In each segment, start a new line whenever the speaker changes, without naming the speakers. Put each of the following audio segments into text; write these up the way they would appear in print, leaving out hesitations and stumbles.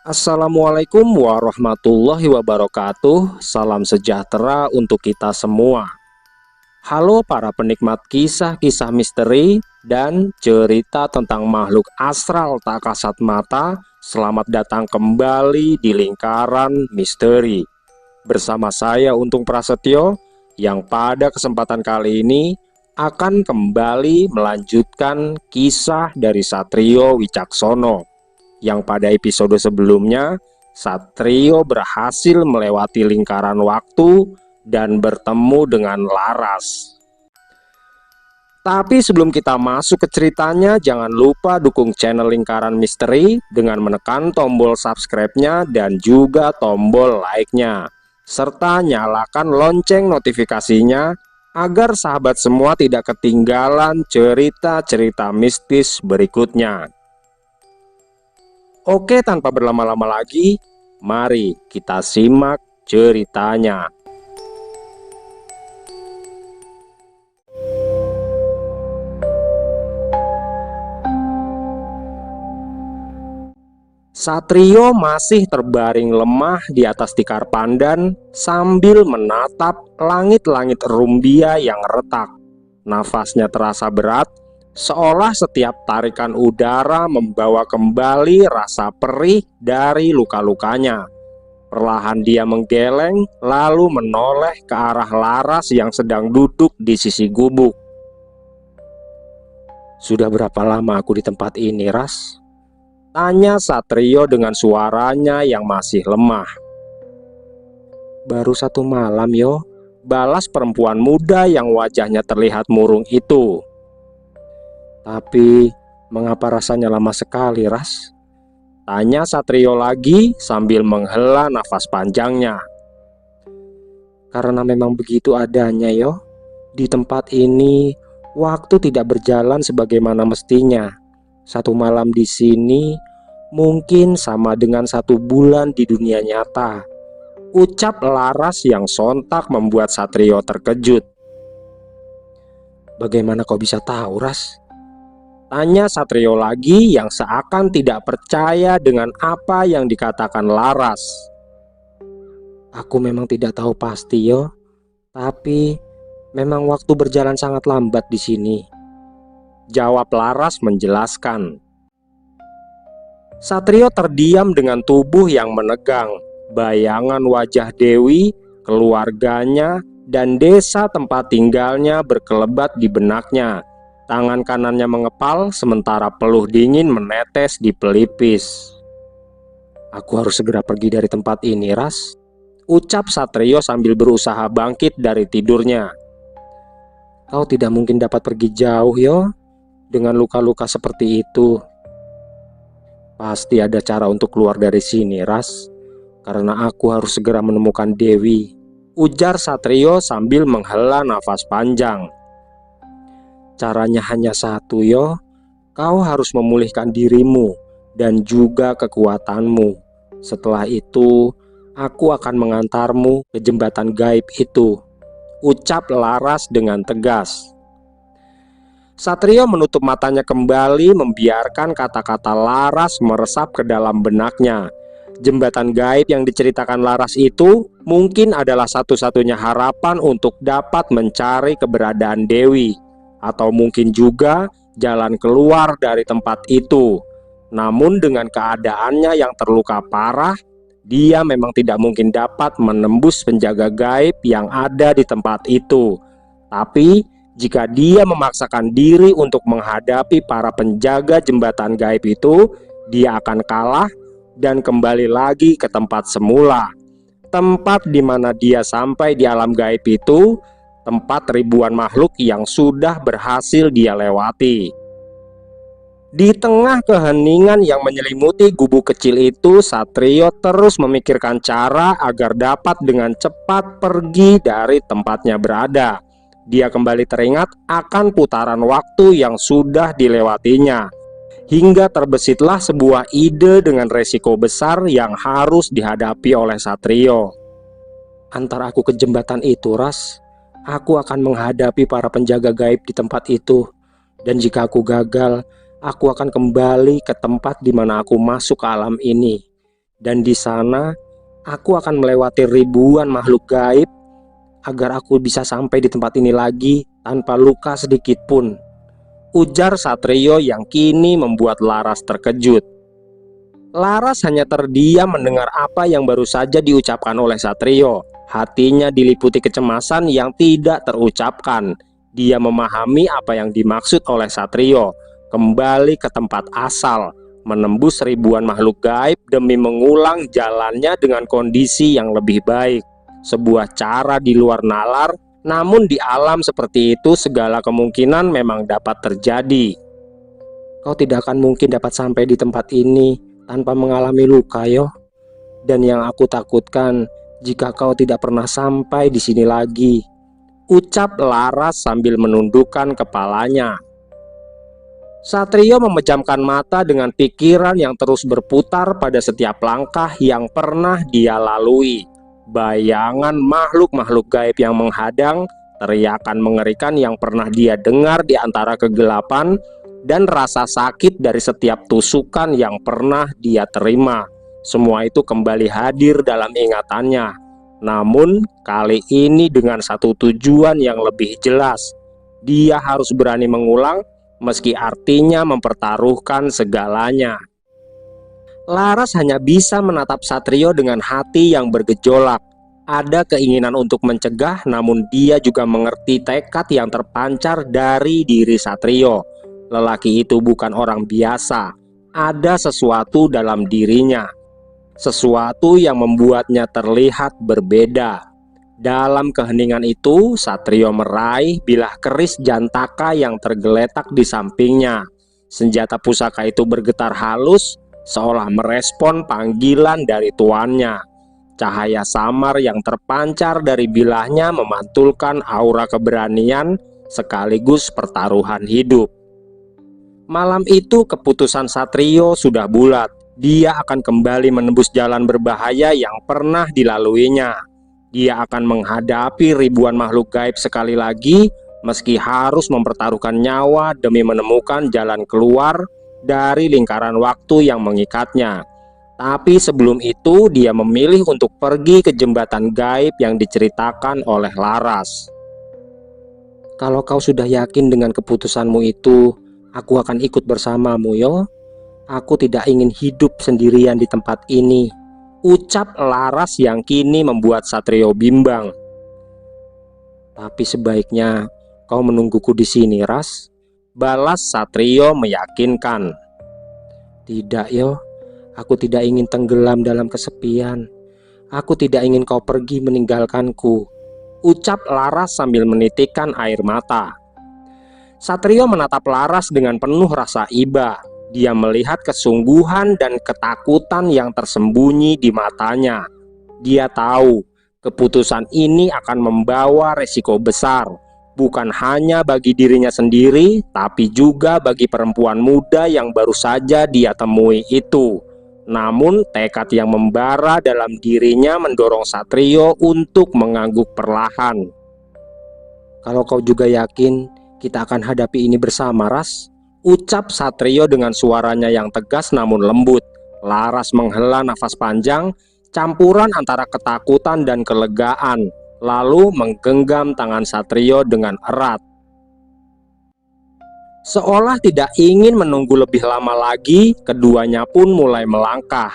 Assalamualaikum warahmatullahi wabarakatuh. Salam sejahtera untuk kita semua. Halo para penikmat kisah-kisah misteri dan cerita tentang makhluk astral tak kasat mata. Selamat datang kembali di lingkaran misteri. Bersama saya Untung Prasetyo, yang pada kesempatan kali ini akan kembali melanjutkan kisah dari Satrio Wicaksono, yang pada episode sebelumnya Satrio berhasil melewati lingkaran waktu dan bertemu dengan Laras. Tapi sebelum kita masuk ke ceritanya, jangan lupa dukung channel Lingkaran Misteri dengan menekan tombol subscribe-nya dan juga tombol like-nya, serta nyalakan lonceng notifikasinya agar sahabat semua tidak ketinggalan cerita-cerita mistis berikutnya. Oke, tanpa berlama-lama lagi, mari kita simak ceritanya. Satrio masih terbaring lemah di atas tikar pandan sambil menatap langit-langit Rumbia yang retak. Nafasnya terasa berat, seolah setiap tarikan udara membawa kembali rasa perih dari luka-lukanya. Perlahan dia menggeleng, lalu menoleh ke arah Laras yang sedang duduk di sisi gubuk. "Sudah berapa lama aku di tempat ini, Ras?" tanya Satrio dengan suaranya yang masih lemah. "Baru 1 malam, yo," balas perempuan muda yang wajahnya terlihat murung itu. "Tapi mengapa rasanya lama sekali, Ras?" tanya Satrio lagi sambil menghela nafas panjangnya. "Karena memang begitu adanya, yo. Di tempat ini waktu tidak berjalan sebagaimana mestinya. 1 malam di sini mungkin sama dengan 1 bulan di dunia nyata," ucap Laras yang sontak membuat Satrio terkejut. "Bagaimana kau bisa tahu, Ras?" tanya Satrio lagi yang seakan tidak percaya dengan apa yang dikatakan Laras. "Aku memang tidak tahu pasti, yo. Tapi memang waktu berjalan sangat lambat di sini," jawab Laras menjelaskan. Satrio terdiam dengan tubuh yang menegang. Bayangan wajah Dewi, keluarganya, dan desa tempat tinggalnya berkelebat di benaknya. Tangan kanannya mengepal sementara peluh dingin menetes di pelipis. "Aku harus segera pergi dari tempat ini, Ras," ucap Satrio sambil berusaha bangkit dari tidurnya. "Kau tidak mungkin dapat pergi jauh, yo, dengan luka-luka seperti itu." "Pasti ada cara untuk keluar dari sini, Ras, karena aku harus segera menemukan Dewi," ujar Satrio sambil menghela nafas panjang. "Caranya hanya satu, yo. Kau harus memulihkan dirimu dan juga kekuatanmu. Setelah itu, aku akan mengantarmu ke jembatan gaib itu," ucap Laras dengan tegas. Satrio menutup matanya kembali, membiarkan kata-kata Laras meresap ke dalam benaknya. Jembatan gaib yang diceritakan Laras itu mungkin adalah satu-satunya harapan untuk dapat mencari keberadaan Dewi, atau mungkin juga jalan keluar dari tempat itu. Namun dengan keadaannya yang terluka parah, dia memang tidak mungkin dapat menembus penjaga gaib yang ada di tempat itu. Tapi jika dia memaksakan diri untuk menghadapi para penjaga jembatan gaib itu, dia akan kalah dan kembali lagi ke tempat semula. Tempat di mana dia sampai di alam gaib itu, tempat ribuan makhluk yang sudah berhasil dia lewati. Di tengah keheningan yang menyelimuti gubuk kecil itu, Satrio terus memikirkan cara agar dapat dengan cepat pergi dari tempatnya berada. Dia kembali teringat akan putaran waktu yang sudah dilewatinya, hingga terbesitlah sebuah ide dengan resiko besar yang harus dihadapi oleh Satrio. "Antar aku ke jembatan itu, Ras. Aku akan menghadapi para penjaga gaib di tempat itu. Dan jika aku gagal, aku akan kembali ke tempat di mana aku masuk ke alam ini. Dan di sana aku akan melewati ribuan makhluk gaib agar aku bisa sampai di tempat ini lagi tanpa luka sedikit pun, ujar Satrio yang kini membuat Laras terkejut. Laras hanya terdiam mendengar apa yang baru saja diucapkan oleh Satrio. Hatinya diliputi kecemasan yang tidak terucapkan. Dia memahami apa yang dimaksud oleh Satrio, kembali ke tempat asal, menembus ribuan makhluk gaib demi mengulang jalannya dengan kondisi yang lebih baik. Sebuah cara di luar nalar, namun di alam seperti itu segala kemungkinan memang dapat terjadi. Kau tidak akan mungkin dapat sampai di tempat ini tanpa mengalami luka, yo. Dan yang aku takutkan jika kau tidak pernah sampai di sini lagi, ucap Laras sambil menundukkan kepalanya. Satrio memejamkan mata dengan pikiran yang terus berputar pada setiap langkah yang pernah dia lalui. Bayangan makhluk-makhluk gaib yang menghadang, teriakan mengerikan yang pernah dia dengar di antara kegelapan, dan rasa sakit dari setiap tusukan yang pernah dia terima. Semua itu kembali hadir dalam ingatannya. Namun kali ini dengan satu tujuan yang lebih jelas. Dia harus berani mengulang meski artinya mempertaruhkan segalanya. Laras hanya bisa menatap Satrio dengan hati yang bergejolak. Ada keinginan untuk mencegah, namun dia juga mengerti tekad yang terpancar dari diri Satrio. Lelaki itu bukan orang biasa. Ada sesuatu dalam dirinya, sesuatu yang membuatnya terlihat berbeda. Dalam keheningan itu, Satrio meraih bilah keris jantaka yang tergeletak di sampingnya. Senjata pusaka itu bergetar halus, seolah merespon panggilan dari tuannya. Cahaya samar yang terpancar dari bilahnya memantulkan aura keberanian sekaligus pertaruhan hidup. Malam itu keputusan Satrio sudah bulat. Dia akan kembali menembus jalan berbahaya yang pernah dilaluinya. Dia akan menghadapi ribuan makhluk gaib sekali lagi, meski harus mempertaruhkan nyawa demi menemukan jalan keluar dari lingkaran waktu yang mengikatnya. Tapi sebelum itu dia memilih untuk pergi ke jembatan gaib yang diceritakan oleh Laras. Kalau kau sudah yakin dengan keputusanmu itu, aku akan ikut bersamamu, yo. Aku tidak ingin hidup sendirian di tempat ini, ucap Laras yang kini membuat Satrio bimbang. Tapi sebaiknya kau menungguku di sini, Ras, balas Satrio meyakinkan. Tidak, yo. Aku tidak ingin tenggelam dalam kesepian. Aku tidak ingin kau pergi meninggalkanku, ucap Laras sambil menitikkan air mata. Satrio menatap Laras dengan penuh rasa iba. Dia melihat kesungguhan dan ketakutan yang tersembunyi di matanya. Dia tahu keputusan ini akan membawa resiko besar, bukan hanya bagi dirinya sendiri, tapi juga bagi perempuan muda yang baru saja dia temui itu. Namun tekad yang membara dalam dirinya mendorong Satrio untuk mengangguk perlahan. Kalau kau juga yakin kita akan hadapi ini bersama, Ras, ucap Satrio dengan suaranya yang tegas namun lembut. Laras menghela nafas panjang, campuran antara ketakutan dan kelegaan, lalu menggenggam tangan Satrio dengan erat. Seolah tidak ingin menunggu lebih lama lagi, keduanya pun mulai melangkah.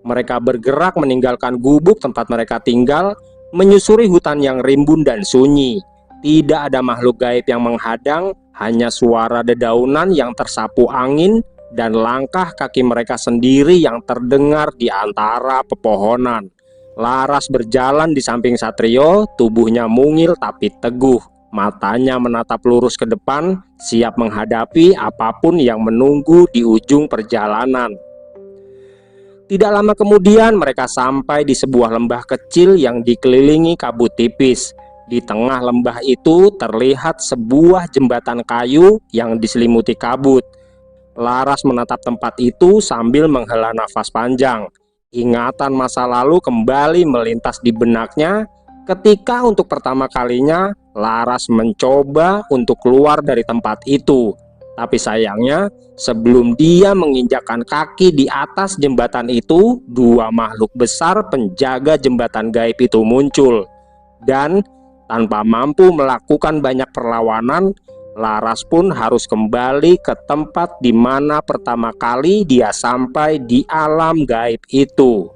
Mereka bergerak meninggalkan gubuk tempat mereka tinggal, menyusuri hutan yang rimbun dan sunyi. Tidak ada makhluk gaib yang menghadang, hanya suara dedaunan yang tersapu angin dan langkah kaki mereka sendiri yang terdengar di antara pepohonan. Laras berjalan di samping Satrio, tubuhnya mungil tapi teguh. Matanya menatap lurus ke depan, siap menghadapi apapun yang menunggu di ujung perjalanan. Tidak lama kemudian mereka sampai di sebuah lembah kecil yang dikelilingi kabut tipis. Di tengah lembah itu terlihat sebuah jembatan kayu yang diselimuti kabut. Laras menatap tempat itu sambil menghela nafas panjang. Ingatan masa lalu kembali melintas di benaknya ketika untuk pertama kalinya Laras mencoba untuk keluar dari tempat itu. Tapi sayangnya, sebelum dia menginjakkan kaki di atas jembatan itu, dua makhluk besar penjaga jembatan gaib itu muncul. Dan tanpa mampu melakukan banyak perlawanan, Laras pun harus kembali ke tempat di mana pertama kali dia sampai di alam gaib itu.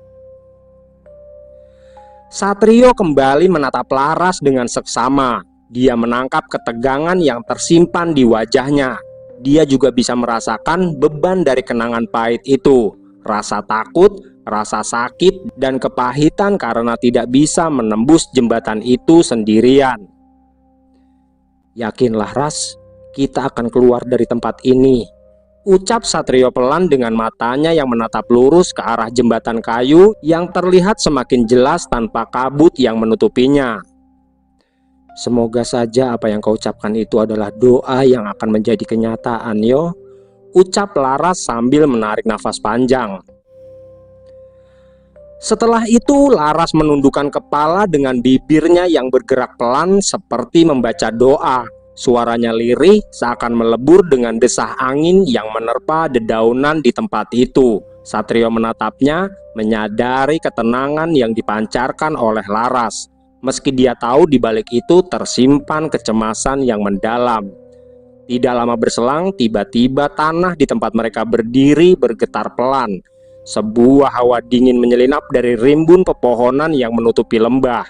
Satrio kembali menatap Laras dengan seksama. Dia menangkap ketegangan yang tersimpan di wajahnya. Dia juga bisa merasakan beban dari kenangan pahit itu, rasa takut, rasa sakit, dan kepahitan karena tidak bisa menembus jembatan itu sendirian. "Yakinlah, Ras, kita akan keluar dari tempat ini," ucap Satrio pelan dengan matanya yang menatap lurus ke arah jembatan kayu yang terlihat semakin jelas tanpa kabut yang menutupinya. "Semoga saja apa yang kau ucapkan itu adalah doa yang akan menjadi kenyataan, yo," ucap Laras sambil menarik nafas panjang. Setelah itu Laras menundukkan kepala dengan bibirnya yang bergerak pelan seperti membaca doa. Suaranya lirih seakan melebur dengan desah angin yang menerpa dedaunan di tempat itu. Satrio menatapnya, menyadari ketenangan yang dipancarkan oleh Laras. Meski dia tahu di balik itu tersimpan kecemasan yang mendalam. Tidak lama berselang, tiba-tiba tanah di tempat mereka berdiri bergetar pelan. Sebuah hawa dingin menyelinap dari rimbun pepohonan yang menutupi lembah,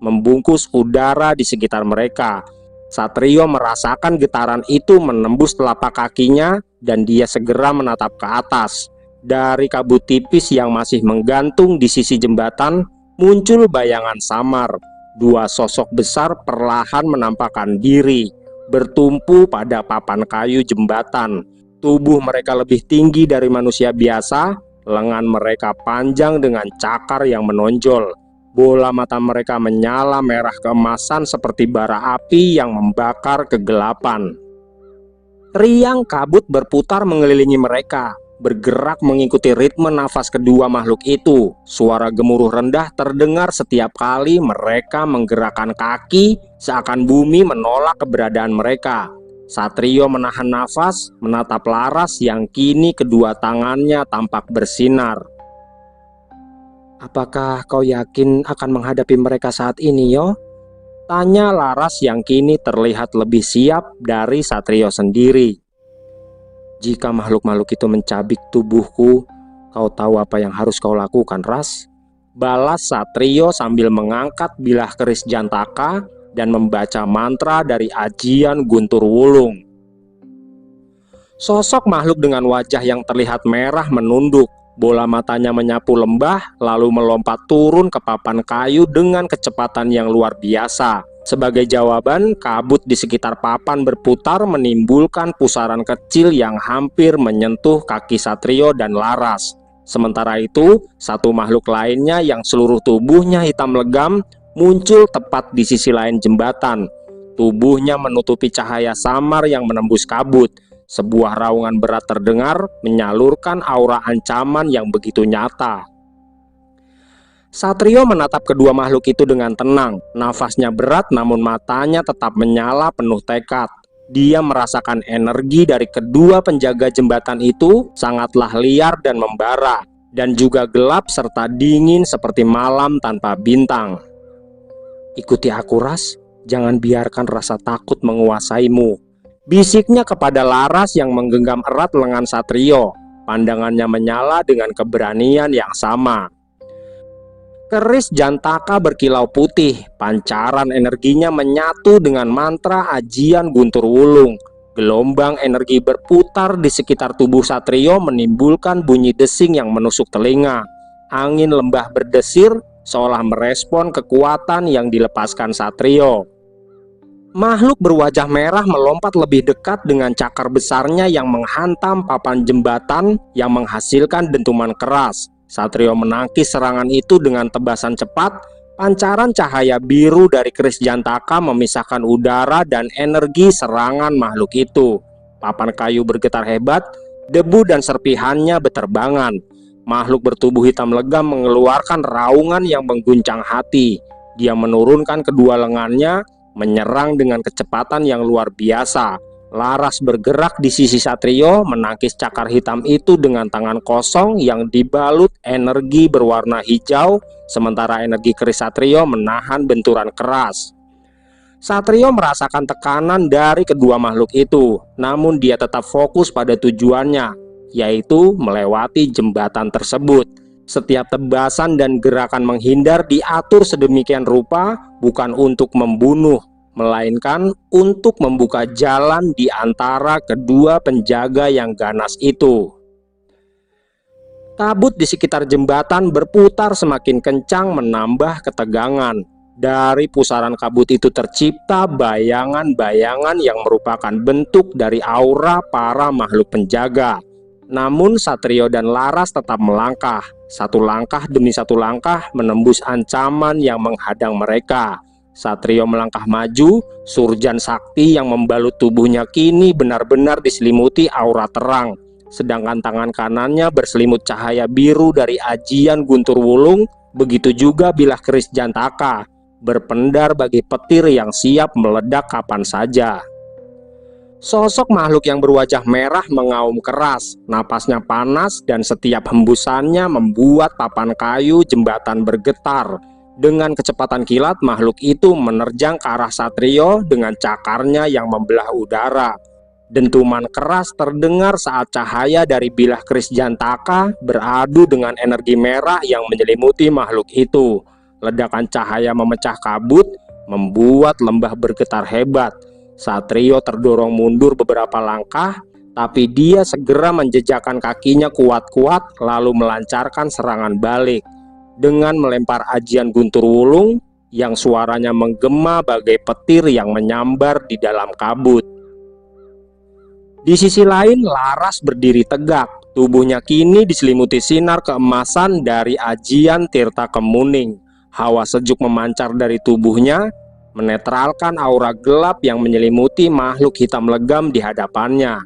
membungkus udara di sekitar mereka. Satrio merasakan getaran itu menembus telapak kakinya dan dia segera menatap ke atas. Dari kabut tipis yang masih menggantung di sisi jembatan, muncul bayangan samar. Dua sosok besar perlahan menampakkan diri, bertumpu pada papan kayu jembatan. Tubuh mereka lebih tinggi dari manusia biasa, lengan mereka panjang dengan cakar yang menonjol. Bola mata mereka menyala merah keemasan seperti bara api yang membakar kegelapan. Riang kabut berputar mengelilingi mereka, bergerak mengikuti ritme nafas kedua makhluk itu. Suara gemuruh rendah terdengar setiap kali mereka menggerakkan kaki, seakan bumi menolak keberadaan mereka. Satrio menahan nafas, menatap Laras yang kini kedua tangannya tampak bersinar. "Apakah kau yakin akan menghadapi mereka saat ini, yo?" tanya Laras yang kini terlihat lebih siap dari Satrio sendiri. "Jika makhluk-makhluk itu mencabik tubuhku, kau tahu apa yang harus kau lakukan, Ras?" balas Satrio sambil mengangkat bilah keris jantaka dan membaca mantra dari ajian Guntur Wulung. Sosok makhluk dengan wajah yang terlihat merah menunduk. Bola matanya menyapu lembah, lalu melompat turun ke papan kayu dengan kecepatan yang luar biasa. Sebagai jawaban, kabut di sekitar papan berputar menimbulkan pusaran kecil yang hampir menyentuh kaki Satrio dan Laras. Sementara itu, satu makhluk lainnya yang seluruh tubuhnya hitam legam muncul tepat di sisi lain jembatan. Tubuhnya menutupi cahaya samar yang menembus kabut. Sebuah raungan berat terdengar, menyalurkan aura ancaman yang begitu nyata. Satrio menatap kedua makhluk itu dengan tenang. Nafasnya berat namun matanya tetap menyala penuh tekad. Dia merasakan energi dari kedua penjaga jembatan itu sangatlah liar dan membara, dan juga gelap serta dingin seperti malam tanpa bintang. "Ikuti aku, Ras, jangan biarkan rasa takut menguasaimu," bisiknya kepada Laras yang menggenggam erat lengan Satrio. Pandangannya menyala dengan keberanian yang sama. Keris jantaka berkilau putih, pancaran energinya menyatu dengan mantra ajian Guntur Wulung. Gelombang energi berputar di sekitar tubuh Satrio menimbulkan bunyi desing yang menusuk telinga. Angin lembah berdesir seolah merespon kekuatan yang dilepaskan Satrio. Makhluk berwajah merah melompat lebih dekat dengan cakar besarnya yang menghantam papan jembatan yang menghasilkan dentuman keras. Satrio menangkis serangan itu dengan tebasan cepat. Pancaran cahaya biru dari keris jantaka memisahkan udara dan energi serangan makhluk itu. Papan kayu bergetar hebat, debu dan serpihannya beterbangan. Makhluk bertubuh hitam legam mengeluarkan raungan yang mengguncang hati. Dia menurunkan kedua lengannya, menyerang dengan kecepatan yang luar biasa. Laras bergerak di sisi Satrio, menangkis cakar hitam itu dengan tangan kosong yang dibalut energi berwarna hijau, sementara energi keris Satrio menahan benturan keras. Satrio merasakan tekanan dari kedua makhluk itu, namun dia tetap fokus pada tujuannya, yaitu melewati jembatan tersebut. Setiap tebasan dan gerakan menghindar diatur sedemikian rupa, bukan untuk membunuh, melainkan untuk membuka jalan di antara kedua penjaga yang ganas itu. Kabut di sekitar jembatan berputar semakin kencang, menambah ketegangan. Dari pusaran kabut itu tercipta bayangan-bayangan yang merupakan bentuk dari aura para makhluk penjaga. Namun Satrio dan Laras tetap melangkah, satu langkah demi satu langkah menembus ancaman yang menghadang mereka. Satrio melangkah maju, surjan sakti yang membalut tubuhnya kini benar-benar diselimuti aura terang. Sedangkan tangan kanannya berselimut cahaya biru dari ajian Guntur Wulung, begitu juga bilah keris Jantaka, berpendar bagi petir yang siap meledak kapan saja. Sosok makhluk yang berwajah merah mengaum keras, napasnya panas dan setiap hembusannya membuat papan kayu jembatan bergetar. Dengan kecepatan kilat, makhluk itu menerjang ke arah Satrio dengan cakarnya yang membelah udara. Dentuman keras terdengar saat cahaya dari bilah keris Jantaka beradu dengan energi merah yang menyelimuti makhluk itu. Ledakan cahaya memecah kabut, membuat lembah bergetar hebat. Satrio terdorong mundur beberapa langkah, tapi dia segera menjejakkan kakinya kuat-kuat lalu melancarkan serangan balik. Dengan melempar ajian Guntur Wulung yang suaranya menggema bagai petir yang menyambar di dalam kabut. Di sisi lain, Laras berdiri tegak. Tubuhnya kini diselimuti sinar keemasan dari ajian Tirta Kemuning. Hawa sejuk memancar dari tubuhnya, menetralkan aura gelap yang menyelimuti makhluk hitam legam di hadapannya.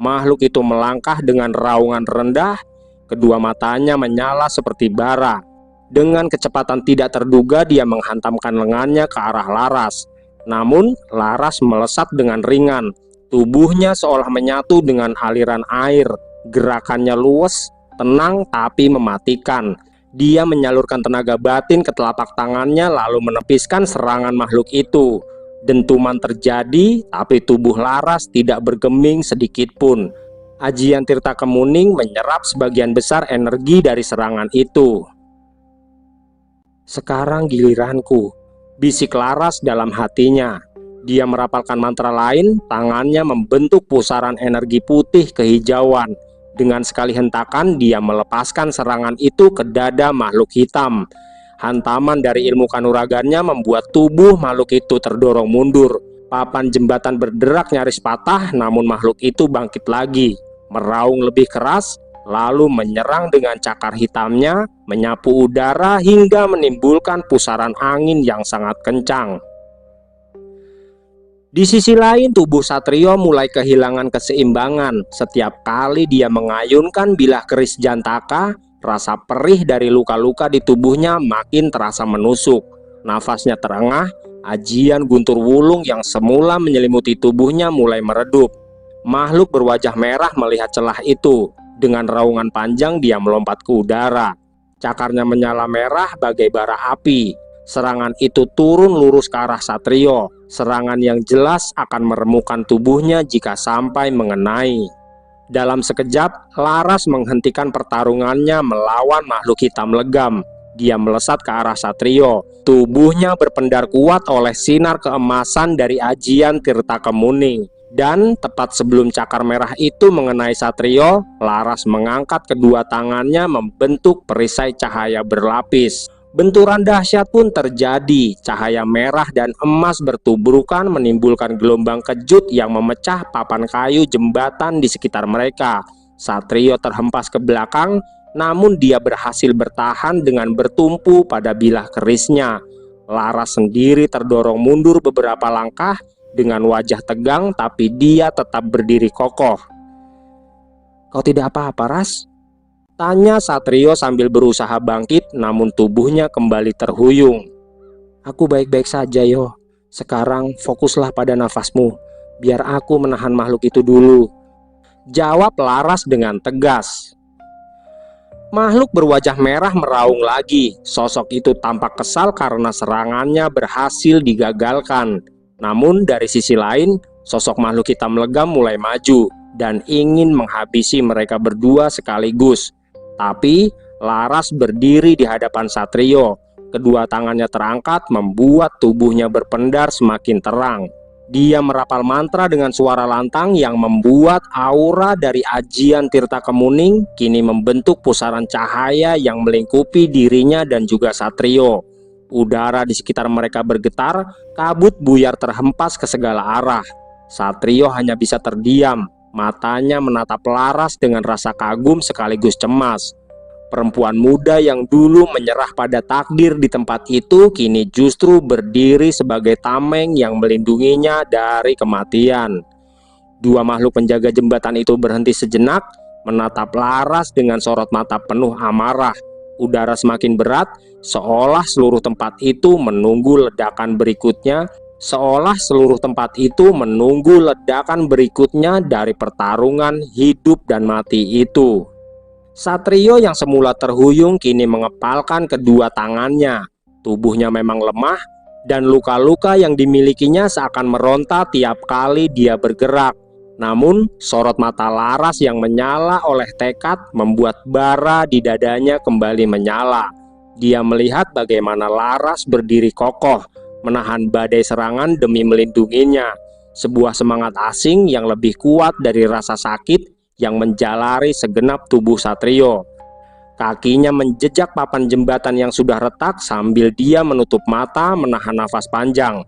Makhluk itu melangkah dengan raungan rendah, kedua matanya menyala seperti bara. Dengan kecepatan tidak terduga dia menghantamkan lengannya ke arah Laras. Namun Laras melesat dengan ringan. Tubuhnya seolah menyatu dengan aliran air. Gerakannya luwes, tenang tapi mematikan. Dia menyalurkan tenaga batin ke telapak tangannya lalu menepiskan serangan makhluk itu. Dentuman terjadi, tapi tubuh Laras tidak bergeming sedikit pun. Ajian Tirta Kemuning menyerap sebagian besar energi dari serangan itu. "Sekarang giliranku," bisik Laras dalam hatinya. Dia merapalkan mantra lain, tangannya membentuk pusaran energi putih kehijauan. Dengan sekali hentakan, dia melepaskan serangan itu ke dada makhluk hitam. Hantaman dari ilmu kanuragannya membuat tubuh makhluk itu terdorong mundur. Papan jembatan berderak nyaris patah, namun makhluk itu bangkit lagi, meraung lebih keras, lalu menyerang dengan cakar hitamnya, menyapu udara hingga menimbulkan pusaran angin yang sangat kencang. Di sisi lain, tubuh Satrio mulai kehilangan keseimbangan. Setiap kali dia mengayunkan bilah keris Jantaka, rasa perih dari luka-luka di tubuhnya makin terasa menusuk. Nafasnya terengah, ajian Guntur Wulung yang semula menyelimuti tubuhnya mulai meredup. Makhluk berwajah merah melihat celah itu. Dengan raungan panjang dia melompat ke udara. Cakarnya menyala merah bagai bara api. Serangan itu turun lurus ke arah Satrio. Serangan yang jelas akan meremukkan tubuhnya jika sampai mengenai. Dalam sekejap, Laras menghentikan pertarungannya melawan makhluk hitam legam. Dia melesat ke arah Satrio. Tubuhnya berpendar kuat oleh sinar keemasan dari ajian Tirta Kemuning. Dan tepat sebelum cakar merah itu mengenai Satrio, Laras mengangkat kedua tangannya membentuk perisai cahaya berlapis. Benturan dahsyat pun terjadi. Cahaya merah dan emas bertubrukan menimbulkan gelombang kejut yang memecah papan kayu jembatan di sekitar mereka. Satrio terhempas ke belakang, namun dia berhasil bertahan dengan bertumpu pada bilah kerisnya. Laras sendiri terdorong mundur beberapa langkah. Dengan wajah tegang, tapi dia tetap berdiri kokoh. "Kau tidak apa-apa, Ras?" tanya Satrio sambil berusaha bangkit, namun tubuhnya kembali terhuyung. "Aku baik-baik saja, Yo. Sekarang fokuslah pada nafasmu. Biar aku menahan makhluk itu dulu, jawab Laras dengan tegas. Makhluk berwajah merah meraung lagi. Sosok itu tampak kesal karena serangannya berhasil digagalkan. Namun dari sisi lain, sosok makhluk hitam legam mulai maju dan ingin menghabisi mereka berdua sekaligus. Tapi Laras berdiri di hadapan Satrio. Kedua tangannya terangkat membuat tubuhnya berpendar semakin terang. Dia merapal mantra dengan suara lantang yang membuat aura dari ajian Tirta Kemuning kini membentuk pusaran cahaya yang melingkupi dirinya dan juga Satrio. Udara di sekitar mereka bergetar, kabut buyar terhempas ke segala arah. Satrio hanya bisa terdiam, matanya menatap Laras dengan rasa kagum sekaligus cemas. Perempuan muda yang dulu menyerah pada takdir di tempat itu kini justru berdiri sebagai tameng yang melindunginya dari kematian. Dua makhluk penjaga jembatan itu berhenti sejenak, menatap Laras dengan sorot mata penuh amarah. Udara semakin berat, seolah seluruh tempat itu menunggu ledakan berikutnya, dari pertarungan hidup dan mati itu. Satrio yang semula terhuyung kini mengepalkan kedua tangannya. Tubuhnya memang lemah dan luka-luka yang dimilikinya seakan meronta tiap kali dia bergerak. Namun sorot mata Laras yang menyala oleh tekad membuat bara di dadanya kembali menyala. Dia melihat bagaimana Laras berdiri kokoh, menahan badai serangan demi melindunginya. Sebuah semangat asing yang lebih kuat dari rasa sakit yang menjalari segenap tubuh Satrio. Kakinya menjejak papan jembatan yang sudah retak sambil dia menutup mata menahan nafas panjang.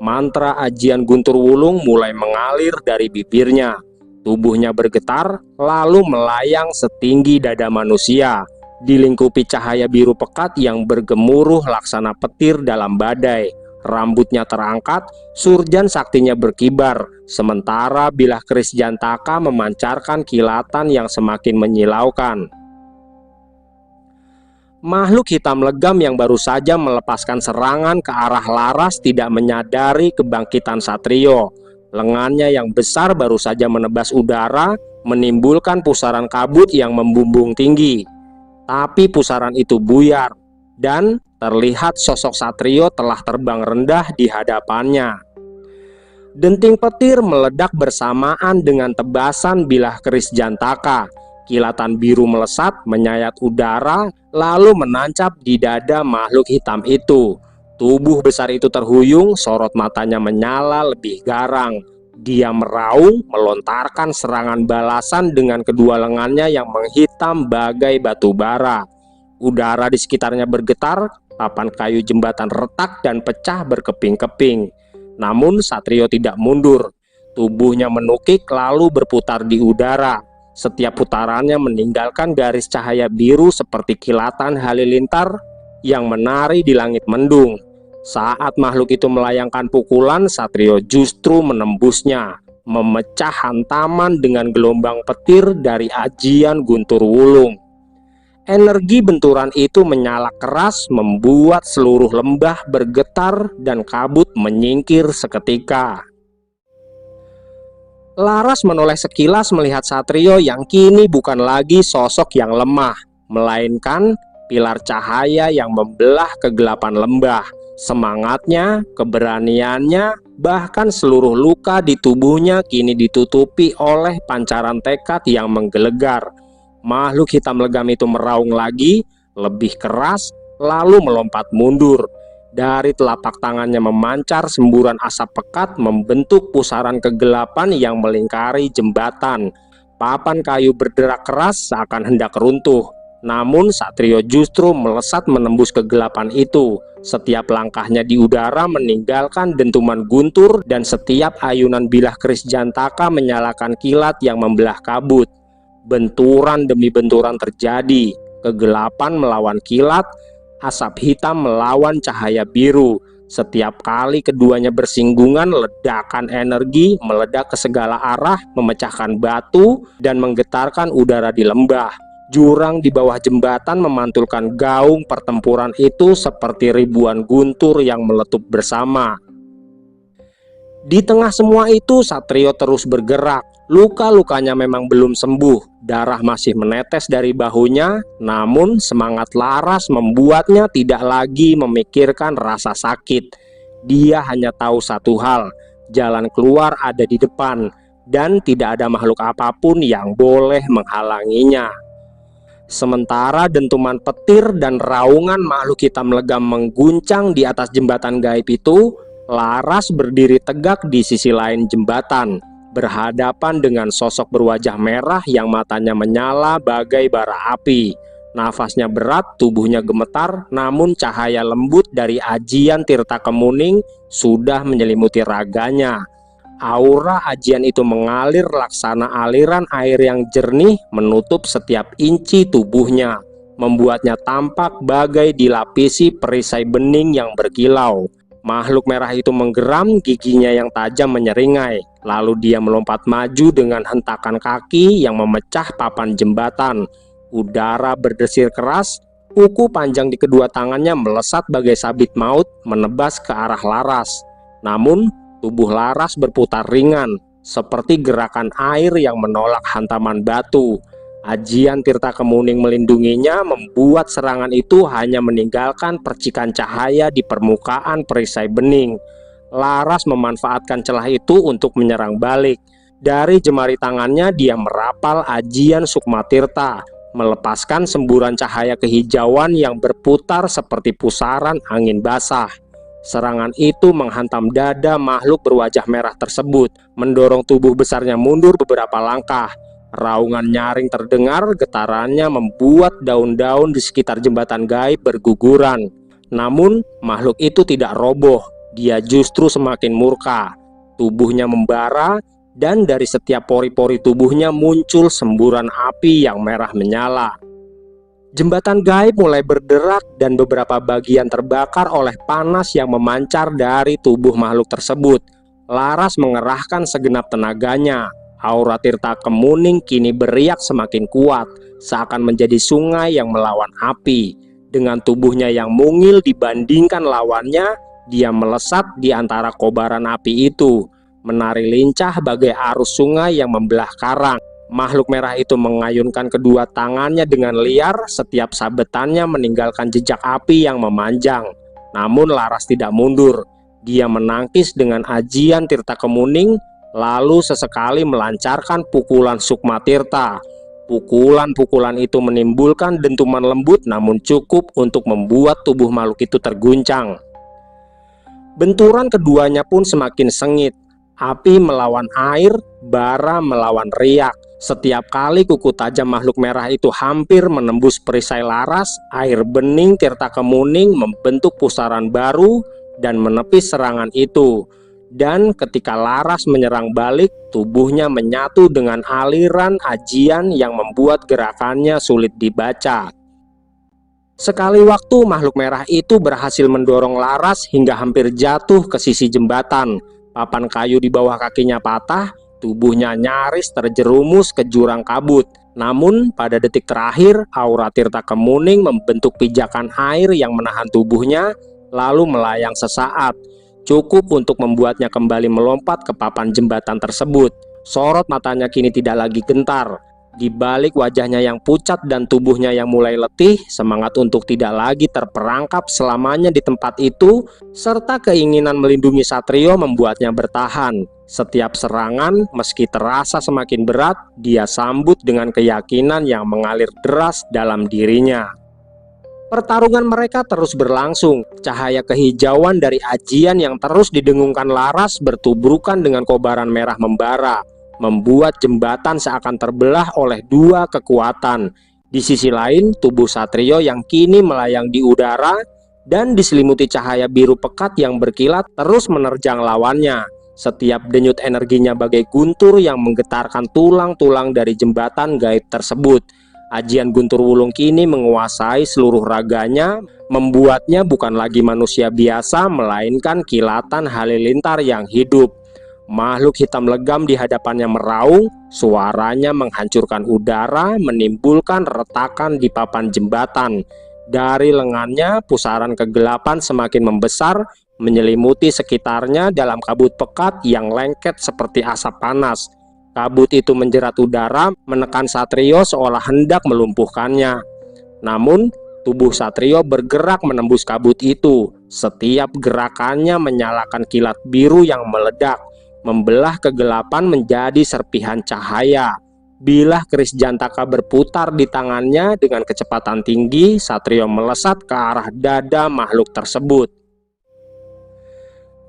Mantra ajian Guntur Wulung mulai mengalir dari bibirnya. Tubuhnya bergetar lalu melayang setinggi dada manusia, dilingkupi cahaya biru pekat yang bergemuruh laksana petir dalam badai. Rambutnya terangkat, surjan saktinya berkibar, sementara bilah keris Jantaka memancarkan kilatan yang semakin menyilaukan. Makhluk hitam legam yang baru saja melepaskan serangan ke arah Laras tidak menyadari kebangkitan Satrio. Lengannya yang besar baru saja menebas udara, menimbulkan pusaran kabut yang membumbung tinggi. Tapi pusaran itu buyar, dan terlihat sosok Satrio telah terbang rendah di hadapannya. Denting petir meledak bersamaan dengan tebasan bilah keris Jantaka. Kilatan biru melesat menyayat udara lalu menancap di dada makhluk hitam itu. Tubuh besar itu terhuyung, sorot matanya menyala lebih garang. Dia meraung, melontarkan serangan balasan dengan kedua lengannya yang menghitam bagai batu bara. Udara di sekitarnya bergetar, papan kayu jembatan retak dan pecah berkeping-keping. Namun Satrio tidak mundur. Tubuhnya menukik lalu berputar di udara. Setiap putarannya meninggalkan garis cahaya biru seperti kilatan halilintar yang menari di langit mendung. Saat makhluk itu melayangkan pukulan, Satrio justru menembusnya, memecah hantaman dengan gelombang petir dari ajian Guntur Wulung. Energi benturan itu menyala keras, membuat seluruh lembah bergetar dan kabut menyingkir seketika. Laras menoleh sekilas melihat Satrio yang kini bukan lagi sosok yang lemah, melainkan pilar cahaya yang membelah kegelapan lembah. Semangatnya, keberaniannya, bahkan seluruh luka di tubuhnya kini ditutupi oleh pancaran tekad yang menggelegar. Makhluk hitam legam itu meraung lagi, lebih keras, lalu melompat mundur. Dari telapak tangannya memancar semburan asap pekat membentuk pusaran kegelapan yang melingkari jembatan. Papan kayu berderak keras seakan hendak runtuh. Namun Satrio justru melesat menembus kegelapan itu. Setiap langkahnya di udara meninggalkan dentuman guntur dan setiap ayunan bilah keris Jantaka menyalakan kilat yang membelah kabut. Benturan demi benturan terjadi, kegelapan melawan kilat, asap hitam melawan cahaya biru. Setiap kali keduanya bersinggungan, ledakan energi meledak ke segala arah, memecahkan batu dan menggetarkan udara di lembah. Jurang di bawah jembatan memantulkan gaung pertempuran itu seperti ribuan guntur yang meletup bersama. Di tengah semua itu, Satrio terus bergerak. Luka-lukanya memang belum sembuh, darah masih menetes dari bahunya, namun semangat Laras membuatnya tidak lagi memikirkan rasa sakit. Dia hanya tahu satu hal, jalan keluar ada di depan, dan tidak ada makhluk apapun yang boleh menghalanginya. Sementara dentuman petir dan raungan makhluk hitam legam mengguncang di atas jembatan gaib itu, Laras berdiri tegak di sisi lain jembatan, berhadapan dengan sosok berwajah merah yang matanya menyala bagai bara api. Nafasnya berat, tubuhnya gemetar, namun cahaya lembut dari ajian Tirta Kemuning sudah menyelimuti raganya. Aura ajian itu mengalir laksana aliran air yang jernih menutup setiap inci tubuhnya, membuatnya tampak bagai dilapisi perisai bening yang berkilau. Makhluk merah itu menggeram, giginya yang tajam menyeringai. Lalu dia melompat maju dengan hentakan kaki yang memecah papan jembatan. Udara berdesir keras, kuku panjang di kedua tangannya melesat bagai sabit maut menebas ke arah Laras. Namun, tubuh Laras berputar ringan, seperti gerakan air yang menolak hantaman batu. Ajian Tirta Kemuning melindunginya, membuat serangan itu hanya meninggalkan percikan cahaya di permukaan perisai bening. Laras memanfaatkan celah itu untuk menyerang balik. Dari jemari tangannya dia merapal ajian Sukma Tirta, melepaskan semburan cahaya kehijauan yang berputar seperti pusaran angin basah. Serangan itu menghantam dada makhluk berwajah merah tersebut, mendorong tubuh besarnya mundur beberapa langkah. Raungan nyaring terdengar, getarannya membuat daun-daun di sekitar jembatan gaib berguguran. Namun, makhluk itu tidak roboh, dia justru semakin murka. Tubuhnya membara, dan dari setiap pori-pori tubuhnya muncul semburan api yang merah menyala. Jembatan gaib mulai berderak dan beberapa bagian terbakar oleh panas yang memancar dari tubuh makhluk tersebut. Laras mengerahkan segenap tenaganya. Aura Tirta Kemuning kini beriak semakin kuat, seakan menjadi sungai yang melawan api. Dengan tubuhnya yang mungil dibandingkan lawannya, dia melesat di antara kobaran api itu, menari lincah bagai arus sungai yang membelah karang. Makhluk merah itu mengayunkan kedua tangannya dengan liar, setiap sabetannya meninggalkan jejak api yang memanjang. Namun Laras tidak mundur. Dia menangkis dengan ajian Tirta Kemuning, lalu sesekali melancarkan pukulan Sukma Tirta. Pukulan-pukulan itu menimbulkan dentuman lembut, namun cukup untuk membuat tubuh makhluk itu terguncang. Benturan keduanya pun semakin sengit. Api melawan air, bara melawan riak. Setiap kali kuku tajam makhluk merah itu hampir menembus perisai Laras, air bening Tirta Kemuning membentuk pusaran baru dan menepis serangan itu. Dan ketika Laras menyerang balik, tubuhnya menyatu dengan aliran ajian yang membuat gerakannya sulit dibaca. Sekali waktu makhluk merah itu berhasil mendorong Laras hingga hampir jatuh ke sisi jembatan. Papan kayu di bawah kakinya patah, tubuhnya nyaris terjerumus ke jurang kabut. Namun pada detik terakhir, aura Tirta Kemuning membentuk pijakan air yang menahan tubuhnya, lalu melayang sesaat. Cukup untuk membuatnya kembali melompat ke papan jembatan tersebut. Sorot matanya kini tidak lagi gentar. Di balik wajahnya yang pucat dan tubuhnya yang mulai letih, semangat untuk tidak lagi terperangkap selamanya di tempat itu, serta keinginan melindungi Satrio membuatnya bertahan. Setiap serangan, meski terasa semakin berat, dia sambut dengan keyakinan yang mengalir deras dalam dirinya. Pertarungan mereka terus berlangsung. Cahaya kehijauan dari ajian yang terus didengungkan Laras bertubrukan dengan kobaran merah membara, membuat jembatan seakan terbelah oleh dua kekuatan. Di sisi lain, tubuh Satrio yang kini melayang di udara dan diselimuti cahaya biru pekat yang berkilat terus menerjang lawannya. Setiap denyut energinya bagai guntur yang menggetarkan tulang-tulang dari jembatan gaib tersebut. Ajian Guntur Wulung kini menguasai seluruh raganya, membuatnya bukan lagi manusia biasa, melainkan kilatan halilintar yang hidup. Makhluk hitam legam di hadapannya meraung, suaranya menghancurkan udara, menimbulkan retakan di papan jembatan. Dari lengannya, pusaran kegelapan semakin membesar, menyelimuti sekitarnya dalam kabut pekat yang lengket seperti asap panas. Kabut itu menjerat udara, menekan Satrio seolah hendak melumpuhkannya. Namun, tubuh Satrio bergerak menembus kabut itu. Setiap gerakannya menyalakan kilat biru yang meledak, membelah kegelapan menjadi serpihan cahaya. Bilah keris Jantaka berputar di tangannya dengan kecepatan tinggi, Satrio melesat ke arah dada makhluk tersebut.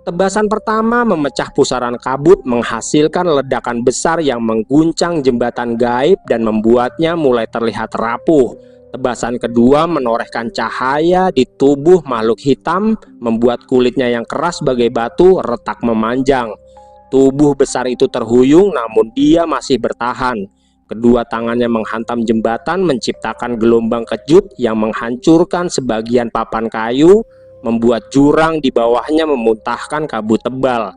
Tebasan pertama memecah pusaran kabut, menghasilkan ledakan besar yang mengguncang jembatan gaib dan membuatnya mulai terlihat rapuh. Tebasan kedua menorehkan cahaya di tubuh makhluk hitam, membuat kulitnya yang keras bagai batu retak memanjang. Tubuh besar itu terhuyung, namun dia masih bertahan. Kedua tangannya menghantam jembatan, menciptakan gelombang kejut yang menghancurkan sebagian papan kayu, membuat jurang di bawahnya memuntahkan kabut tebal.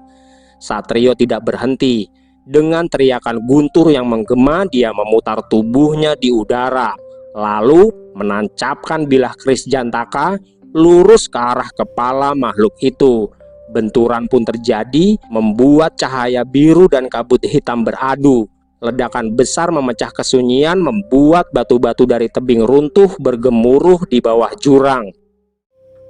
Satrio tidak berhenti. Dengan teriakan guntur yang menggema, dia memutar tubuhnya di udara, lalu menancapkan bilah keris Jantaka lurus ke arah kepala makhluk itu. Benturan pun terjadi, membuat cahaya biru dan kabut hitam beradu. Ledakan besar memecah kesunyian, membuat batu-batu dari tebing runtuh bergemuruh di bawah jurang.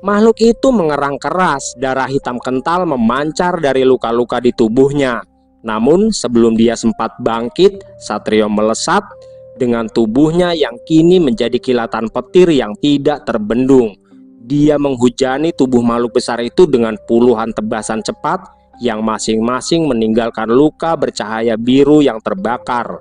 Makhluk itu mengerang keras, darah hitam kental memancar dari luka-luka di tubuhnya. Namun sebelum dia sempat bangkit, Satrio melesat dengan tubuhnya yang kini menjadi kilatan petir yang tidak terbendung. Dia menghujani tubuh makhluk besar itu dengan puluhan tebasan cepat yang masing-masing meninggalkan luka bercahaya biru yang terbakar.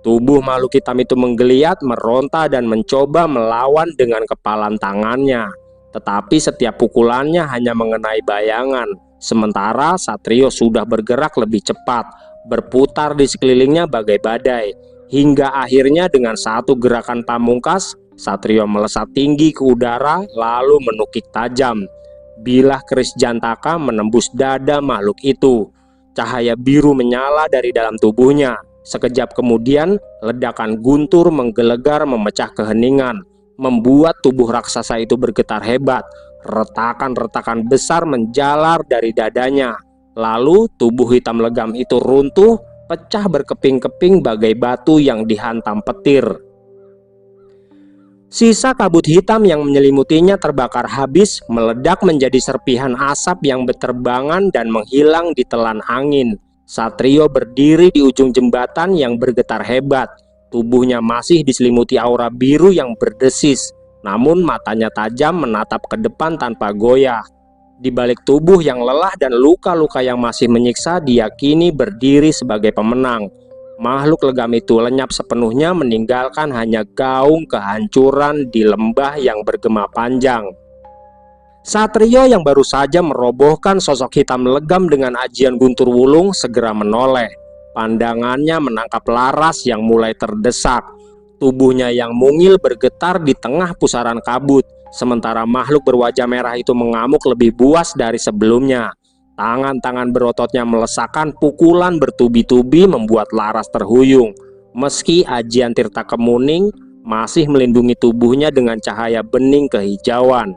Tubuh makhluk hitam itu menggeliat, meronta dan mencoba melawan dengan kepalan tangannya. Tetapi setiap pukulannya hanya mengenai bayangan. Sementara Satrio sudah bergerak lebih cepat, berputar di sekelilingnya bagai badai. Hingga akhirnya dengan satu gerakan pamungkas, Satrio melesat tinggi ke udara lalu menukik tajam. Bilah keris Jantaka menembus dada makhluk itu. Cahaya biru menyala dari dalam tubuhnya. Sekejap kemudian, ledakan guntur menggelegar memecah keheningan, membuat tubuh raksasa itu bergetar hebat. Retakan-retakan besar menjalar dari dadanya. Lalu tubuh hitam legam itu runtuh, pecah berkeping-keping bagai batu yang dihantam petir. Sisa kabut hitam yang menyelimutinya terbakar habis, meledak menjadi serpihan asap yang berterbangan dan menghilang di telan angin. Satrio berdiri di ujung jembatan yang bergetar hebat. Tubuhnya masih diselimuti aura biru yang berdesis, namun matanya tajam menatap ke depan tanpa goyah. Di balik tubuh yang lelah dan luka-luka yang masih menyiksa, dia kini berdiri sebagai pemenang. Makhluk legam itu lenyap sepenuhnya, meninggalkan hanya gaung kehancuran di lembah yang bergema panjang. Satrio yang baru saja merobohkan sosok hitam legam dengan ajian guntur wulung segera menoleh. Pandangannya menangkap Laras yang mulai terdesak. Tubuhnya yang mungil bergetar di tengah pusaran kabut, sementara makhluk berwajah merah itu mengamuk lebih buas dari sebelumnya. Tangan-tangan berototnya melesakan pukulan bertubi-tubi membuat Laras terhuyung. Meski ajian Tirta Kemuning masih melindungi tubuhnya dengan cahaya bening kehijauan.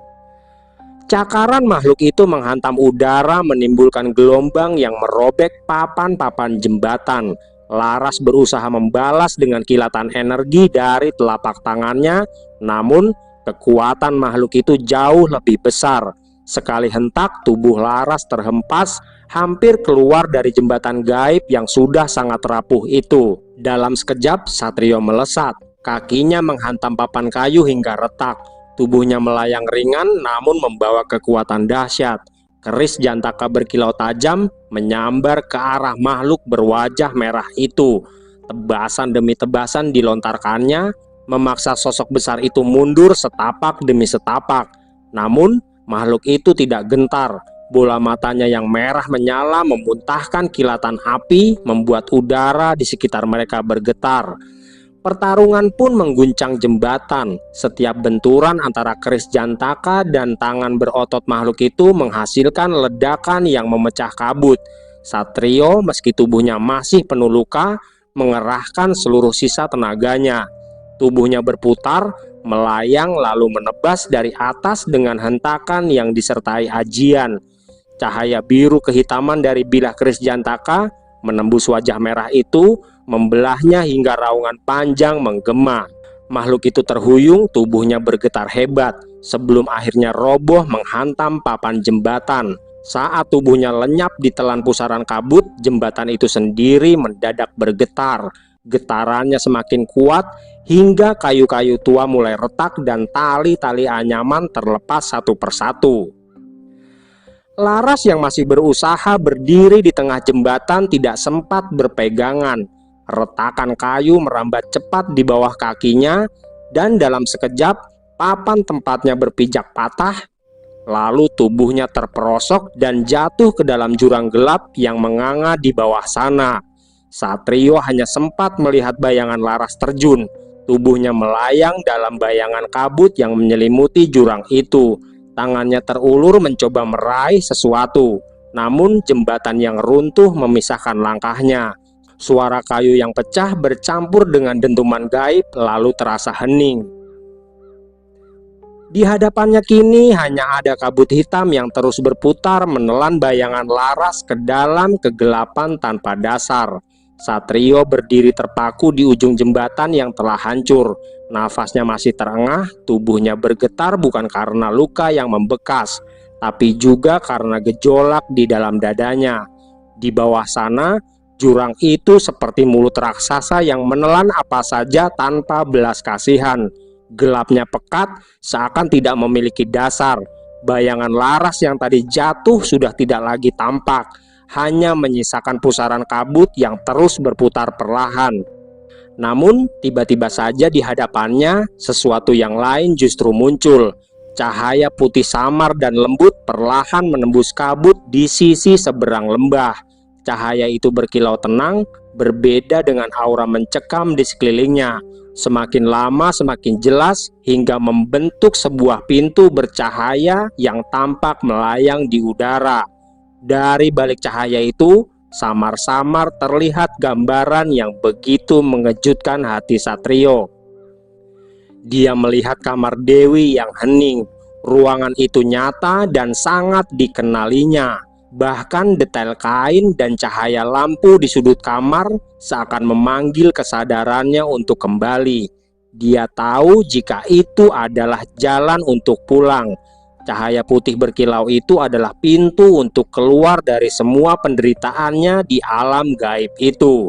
Cakaran makhluk itu menghantam udara, menimbulkan gelombang yang merobek papan-papan jembatan. Laras berusaha membalas dengan kilatan energi dari telapak tangannya, namun kekuatan makhluk itu jauh lebih besar. Sekali hentak, tubuh Laras terhempas, hampir keluar dari jembatan gaib yang sudah sangat rapuh itu. Dalam sekejap, Satrio melesat. Kakinya menghantam papan kayu hingga retak. Tubuhnya melayang ringan namun membawa kekuatan dahsyat. Keris Jantaka berkilau tajam menyambar ke arah makhluk berwajah merah itu. Tebasan demi tebasan dilontarkannya, memaksa sosok besar itu mundur setapak demi setapak. Namun makhluk itu tidak gentar. Bola matanya yang merah menyala memuntahkan kilatan api, membuat udara di sekitar mereka bergetar. Pertarungan pun mengguncang jembatan. Setiap benturan antara keris Jantaka dan tangan berotot makhluk itu menghasilkan ledakan yang memecah kabut. Satrio meski tubuhnya masih penuh luka, mengerahkan seluruh sisa tenaganya. Tubuhnya berputar, melayang lalu menebas dari atas dengan hentakan yang disertai ajian. Cahaya biru kehitaman dari bilah keris Jantaka menembus wajah merah itu, membelahnya hingga raungan panjang menggema. Makhluk itu terhuyung, tubuhnya bergetar hebat, sebelum akhirnya roboh menghantam papan jembatan. Saat tubuhnya lenyap di telan pusaran kabut, jembatan itu sendiri mendadak bergetar. Getarannya semakin kuat, hingga kayu-kayu tua mulai retak dan tali-tali anyaman terlepas satu persatu. Laras yang masih berusaha berdiri di tengah jembatan tidak sempat berpegangan. Retakan kayu merambat cepat di bawah kakinya, dan dalam sekejap papan tempatnya berpijak patah. Lalu tubuhnya terperosok dan jatuh ke dalam jurang gelap yang menganga di bawah sana. Satrio hanya sempat melihat bayangan Laras terjun. Tubuhnya melayang dalam bayangan kabut yang menyelimuti jurang itu. Tangannya terulur mencoba meraih sesuatu, namun jembatan yang runtuh memisahkan langkahnya. Suara kayu yang pecah bercampur dengan dentuman gaib lalu terasa hening. Di hadapannya kini hanya ada kabut hitam yang terus berputar menelan bayangan Laras ke dalam kegelapan tanpa dasar. Satrio berdiri terpaku di ujung jembatan yang telah hancur. Nafasnya masih terengah, tubuhnya bergetar bukan karena luka yang membekas, tapi juga karena gejolak di dalam dadanya. Di bawah sana, jurang itu seperti mulut raksasa yang menelan apa saja tanpa belas kasihan. Gelapnya pekat, seakan tidak memiliki dasar. Bayangan Laras yang tadi jatuh sudah tidak lagi tampak, hanya menyisakan pusaran kabut yang terus berputar perlahan. Namun tiba-tiba saja di hadapannya sesuatu yang lain justru muncul. Cahaya putih samar dan lembut perlahan menembus kabut di sisi seberang lembah. Cahaya itu berkilau tenang, berbeda dengan aura mencekam di sekelilingnya. Semakin lama semakin jelas hingga membentuk sebuah pintu bercahaya yang tampak melayang di udara. Dari balik cahaya itu, samar-samar terlihat gambaran yang begitu mengejutkan hati Satrio. Dia melihat kamar Dewi yang hening. Ruangan itu nyata dan sangat dikenalinya. Bahkan detail kain dan cahaya lampu di sudut kamar seakan memanggil kesadarannya untuk kembali. Dia tahu jika itu adalah jalan untuk pulang. Cahaya putih berkilau itu adalah pintu untuk keluar dari semua penderitaannya di alam gaib itu.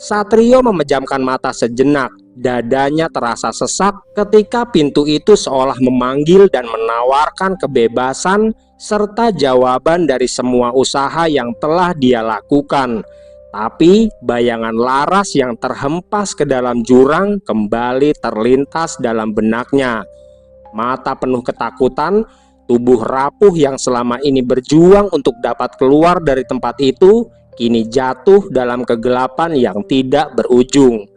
Satrio memejamkan mata sejenak. Dadanya terasa sesak ketika pintu itu seolah memanggil dan menawarkan kebebasan serta jawaban dari semua usaha yang telah dia lakukan. Tapi bayangan Laras yang terhempas ke dalam jurang kembali terlintas dalam benaknya. Mata penuh ketakutan, tubuh rapuh yang selama ini berjuang untuk dapat keluar dari tempat itu kini jatuh dalam kegelapan yang tidak berujung.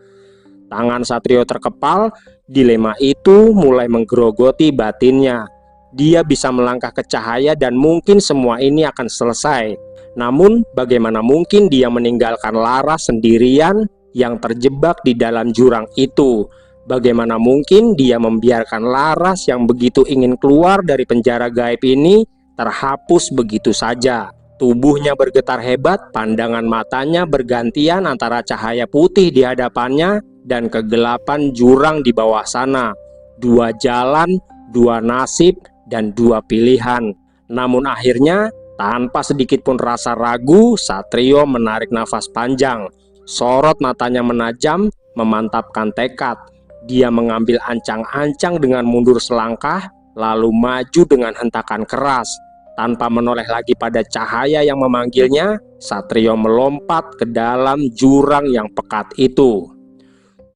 Tangan Satrio terkepal, dilema itu mulai menggerogoti batinnya. Dia bisa melangkah ke cahaya dan mungkin semua ini akan selesai. Namun bagaimana mungkin dia meninggalkan Laras sendirian yang terjebak di dalam jurang itu? Bagaimana mungkin dia membiarkan Laras yang begitu ingin keluar dari penjara gaib ini terhapus begitu saja? Tubuhnya bergetar hebat, pandangan matanya bergantian antara cahaya putih di hadapannya dan kegelapan jurang di bawah sana. Dua jalan, dua nasib, dan dua pilihan. Namun akhirnya, tanpa sedikit pun rasa ragu, Satrio menarik nafas panjang. Sorot matanya menajam, memantapkan tekad. Dia mengambil ancang-ancang dengan mundur selangkah, lalu maju dengan hentakan keras. Tanpa menoleh lagi pada cahaya yang memanggilnya, Satrio melompat ke dalam jurang yang pekat itu.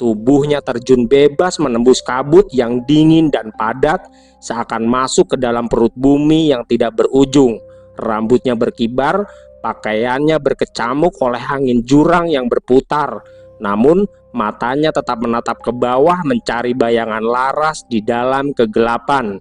Tubuhnya terjun bebas menembus kabut yang dingin dan padat, seakan masuk ke dalam perut bumi yang tidak berujung. Rambutnya berkibar, pakaiannya berkecamuk oleh angin jurang yang berputar. Namun matanya tetap menatap ke bawah mencari bayangan Laras di dalam kegelapan.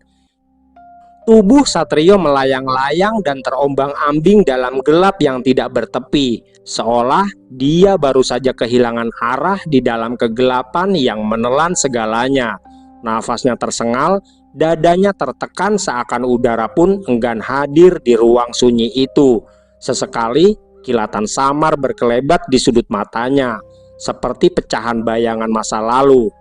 Tubuh Satrio melayang-layang dan terombang-ambing dalam gelap yang tidak bertepi, seolah dia baru saja kehilangan arah di dalam kegelapan yang menelan segalanya. Nafasnya tersengal, Dadanya tertekan seakan udara pun enggan hadir di ruang sunyi itu. Sesekali kilatan samar berkelebat di sudut matanya, seperti pecahan bayangan masa lalu.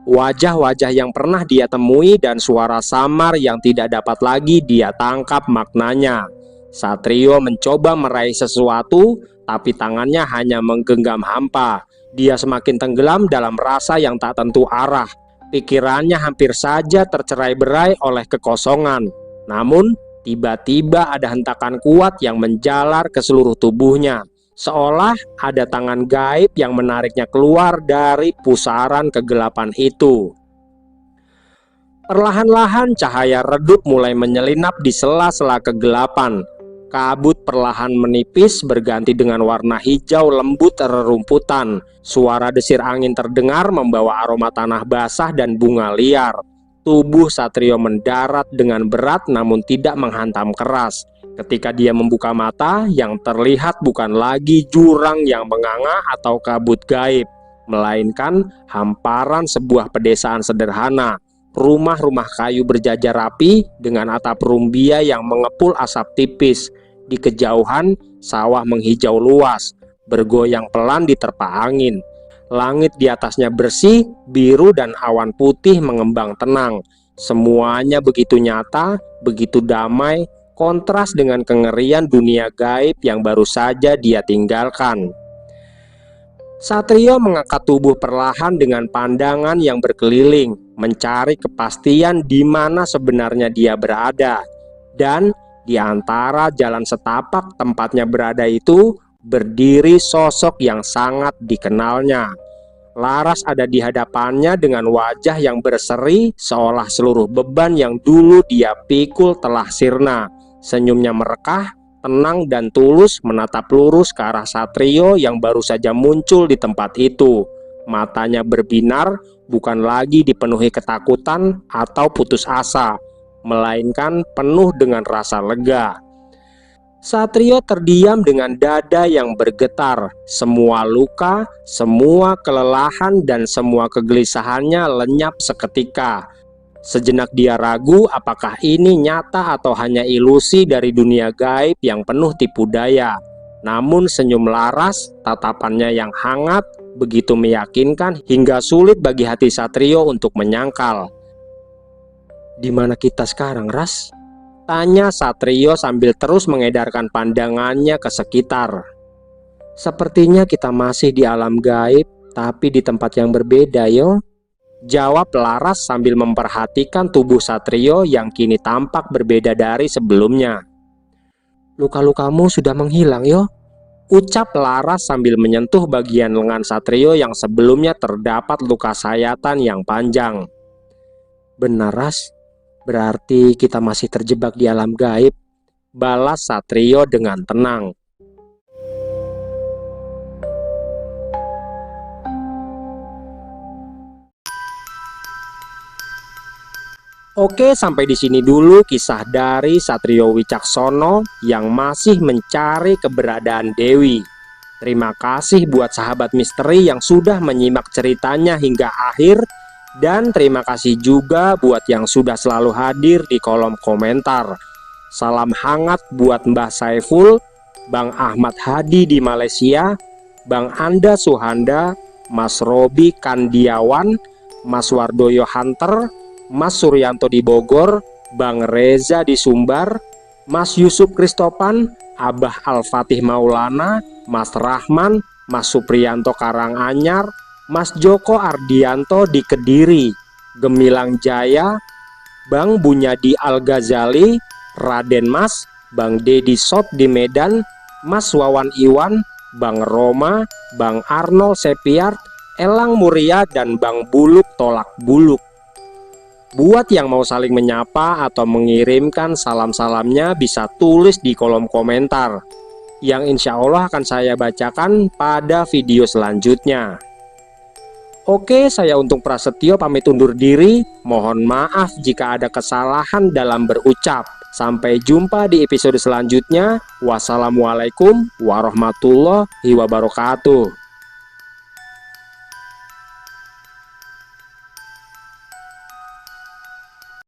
Wajah-wajah yang pernah dia temui dan suara samar yang tidak dapat lagi dia tangkap maknanya. Satrio mencoba meraih sesuatu, tapi tangannya hanya menggenggam hampa. Dia semakin tenggelam dalam rasa yang tak tentu arah. Pikirannya hampir saja tercerai-berai oleh kekosongan. Namun, tiba-tiba ada hentakan kuat yang menjalar ke seluruh tubuhnya. Seolah ada tangan gaib yang menariknya keluar dari pusaran kegelapan itu. Perlahan-lahan cahaya redup mulai menyelinap di sela-sela kegelapan. Kabut perlahan menipis berganti dengan warna hijau lembut rerumputan. Suara desir angin terdengar membawa aroma tanah basah dan bunga liar. Tubuh Satrio mendarat dengan berat namun tidak menghantam keras. Ketika dia membuka mata, yang terlihat bukan lagi jurang yang menganga atau kabut gaib, melainkan hamparan sebuah pedesaan sederhana. Rumah-rumah kayu berjajar rapi dengan atap rumbia yang mengepul asap tipis. Di kejauhan, sawah menghijau luas, bergoyang pelan diterpa angin. Langit di atasnya bersih, biru dan awan putih mengembang tenang. Semuanya begitu nyata, begitu damai, kontras dengan kengerian dunia gaib yang baru saja dia tinggalkan. Satrio mengangkat tubuh perlahan dengan pandangan yang berkeliling, mencari kepastian di mana sebenarnya dia berada. Dan di antara jalan setapak tempatnya berada itu, berdiri sosok yang sangat dikenalnya. Laras ada di hadapannya dengan wajah yang berseri, seolah seluruh beban yang dulu dia pikul telah sirna. Senyumnya merekah, tenang dan tulus menatap lurus ke arah Satrio yang baru saja muncul di tempat itu. Matanya berbinar, bukan lagi dipenuhi ketakutan atau putus asa, melainkan penuh dengan rasa lega. Satrio terdiam dengan dada yang bergetar. Semua luka, semua kelelahan dan semua kegelisahannya lenyap seketika. Sejenak dia ragu apakah ini nyata atau hanya ilusi dari dunia gaib yang penuh tipu daya. Namun senyum Laras, tatapannya yang hangat, begitu meyakinkan hingga sulit bagi hati Satrio untuk menyangkal. "Di mana kita sekarang, Ras?" tanya Satrio sambil terus mengedarkan pandangannya ke sekitar. "Sepertinya kita masih di alam gaib, tapi di tempat yang berbeda, yo," jawab Laras sambil memperhatikan tubuh Satrio yang kini tampak berbeda dari sebelumnya. "Luka-lukamu sudah menghilang, yo," ucap Laras sambil menyentuh bagian lengan Satrio yang sebelumnya terdapat luka sayatan yang panjang. "Benar, Ras. Berarti kita masih terjebak di alam gaib," balas Satrio dengan tenang. Oke, sampai di sini dulu kisah dari Satrio Wicaksono yang masih mencari keberadaan Dewi. Terima kasih buat sahabat misteri yang sudah menyimak ceritanya hingga akhir. Dan terima kasih juga buat yang sudah selalu hadir di kolom komentar. Salam hangat buat Mbah Saiful, Bang Ahmad Hadi di Malaysia, Bang Anda Suhanda, Mas Robi Kandiawan, Mas Wardoyo Hunter, Mas Suryanto di Bogor, Bang Reza di Sumbar, Mas Yusuf Kristopan, Abah Al-Fatih Maulana, Mas Rahman, Mas Supriyanto Karanganyar, Mas Joko Ardianto di Kediri, Gemilang Jaya, Bang Bunyadi Al-Ghazali, Raden Mas, Bang Dedi Sot di Medan, Mas Wawan Iwan, Bang Roma, Bang Arnold Sepiart, Elang Muria, dan Bang Buluk Tolak Buluk. Buat yang mau saling menyapa atau mengirimkan salam-salamnya bisa tulis di kolom komentar, yang insya Allah akan saya bacakan pada video selanjutnya. Oke, saya Untung Prasetyo pamit undur diri. Mohon maaf jika ada kesalahan dalam berucap. Sampai jumpa di episode selanjutnya. Wassalamualaikum warahmatullahi wabarakatuh.